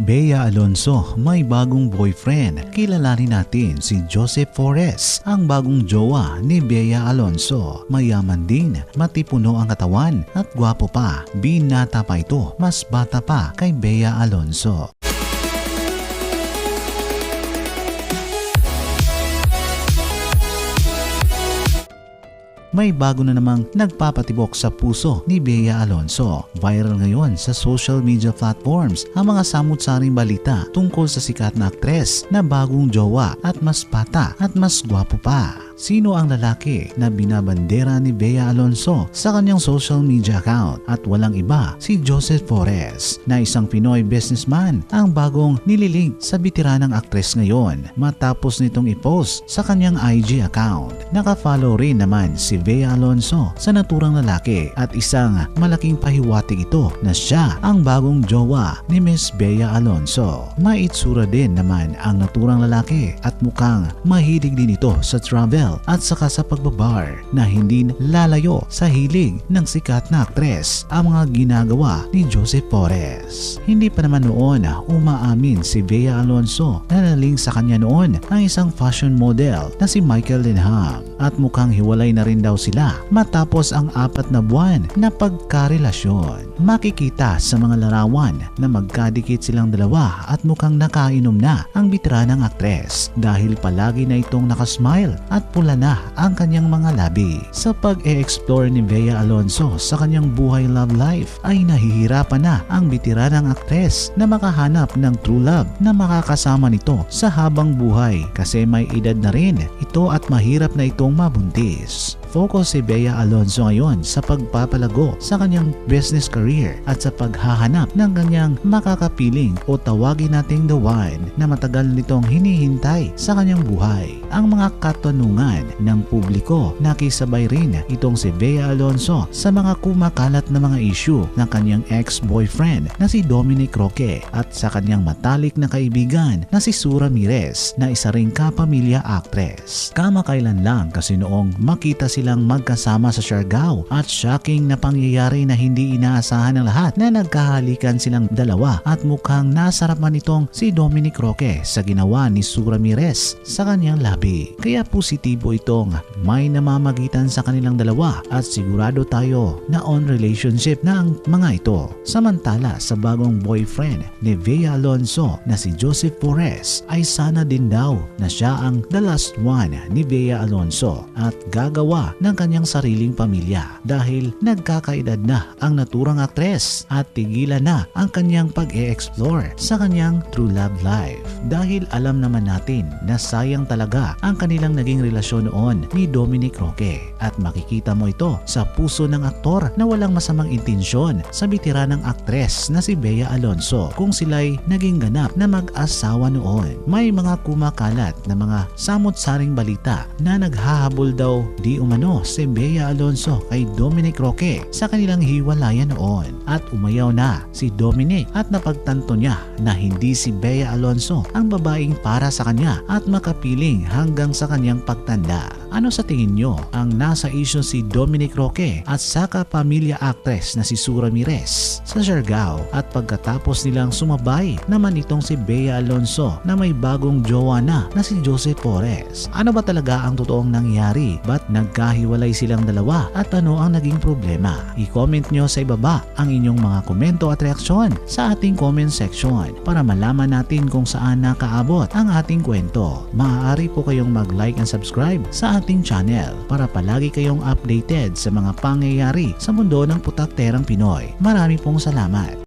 Bea Alonso may bagong boyfriend. Kilalanin natin si Joseph Forres, ang bagong jowa ni Bea Alonso. Mayaman din, matipuno ang katawan at gwapo pa. Binata pa ito, mas bata pa kay Bea Alonso. May bago na namang nagpapatibok sa puso ni Bea Alonso. Viral ngayon sa social media platforms ang mga samut-saring balita tungkol sa sikat na aktres na bagong jowa at mas bata at mas gwapo pa. Sino ang lalaki na binabandera ni Bea Alonso sa kanyang social media account? At walang iba, si Joseph Forres na isang Pinoy businessman ang bagong nililig sa bitiranang aktres ngayon matapos nitong i-post sa kanyang IG account. Naka-follow rin naman si Bea Alonso sa naturang lalaki at isang malaking pahiwatig ito na siya ang bagong jowa ni Miss Bea Alonso. May itsura din naman ang naturang lalaki at mukhang mahilig din ito sa travel at saka sa pagbabar na hindi lalayo sa hilig ng sikat na aktres ang mga ginagawa ni Joseph Forres. Hindi pa naman noon umaamin si Bea Alonso na naling sa kanya noon ang isang fashion model na si Michael Denham at mukhang hiwalay na rin daw sila matapos ang 4 na buwan na pagkarelasyon. Makikita sa mga larawan na magkadikit silang dalawa at mukhang nakainom na ang bitiranang aktres dahil palagi na itong nakasmile at pula na ang kanyang mga labi. Sa pag-e-explore ni Bea Alonso sa kanyang buhay love life ay nahihirapan na ang bitiranang aktres na makahanap ng true love na makakasama nito sa habang buhay kasi may edad na rin ito at mahirap na itong mabuntis. Focus si Bea Alonso ngayon sa pagpapalago sa kanyang business career at sa paghahanap ng kanyang makakapiling o tawagin nating the one na matagal nitong hinihintay sa kanyang buhay. Ang mga katanungan ng publiko, nakisabay rin itong si Bea Alonso sa mga kumakalat na mga issue ng kanyang ex-boyfriend na si Dominic Roque at sa kanyang matalik na kaibigan na si Sue Ramirez na isa ring kapamilya actress. Kamakailan lang kasi noong makita silang magkasama sa Siargao at shocking na pangyayari na hindi inaasahan ng lahat na nagkahalikan silang dalawa at mukhang nasarapan itong si Dominic Roque sa ginawa ni Sue Ramirez sa kanyang labi. Kaya positibo itong may namamagitan sa kanilang dalawa at sigurado tayo na on relationship na ang mga ito. Samantala sa bagong boyfriend ni Bea Alonso na si Joseph Forres ay sana din daw na siya ang the last one ni Bea Alonso at gagawa ng kanyang sariling pamilya dahil nagkakaedad na ang naturang aktres at tigilan na ang kanyang pag-e-explore sa kanyang true love life dahil alam naman natin na sayang talaga ang kanilang naging relasyon noon ni Dominic Roque at makikita mo ito sa puso ng aktor na walang masamang intensyon sa bitiranang aktres na si Bea Alonso kung sila'y naging ganap na mag-asawa noon. May mga kumakalat na mga samut-saring balita na naghahabol daw di umano si Bea Alonso kay Dominic Roque sa kanilang hiwalayan noon at umayaw na si Dominic at napagtanto niya na hindi si Bea Alonso ang babaeng para sa kanya at makapiling hanggang sa kanyang pagtanda. Ano sa tingin nyo ang nasa issue si Dominic Roque at sa kapamilya actress na si Sue Ramirez sa Siargao at pagkatapos nilang sumabay naman itong si Bea Alonso na may bagong jowa na si Joseph Forres? Ano ba talaga ang totoong nangyari? Ba't nagkahiwalay silang dalawa at ano ang naging problema? I-comment nyo sa ibaba ang inyong mga komento at reaksyon sa ating comment section para malaman natin kung saan nakaabot ang ating kwento. Maaari po kayong mag-like and subscribe sa ating channel para palagi kayong updated sa mga pangyayari sa mundo ng putakterang Pinoy. Marami pong salamat.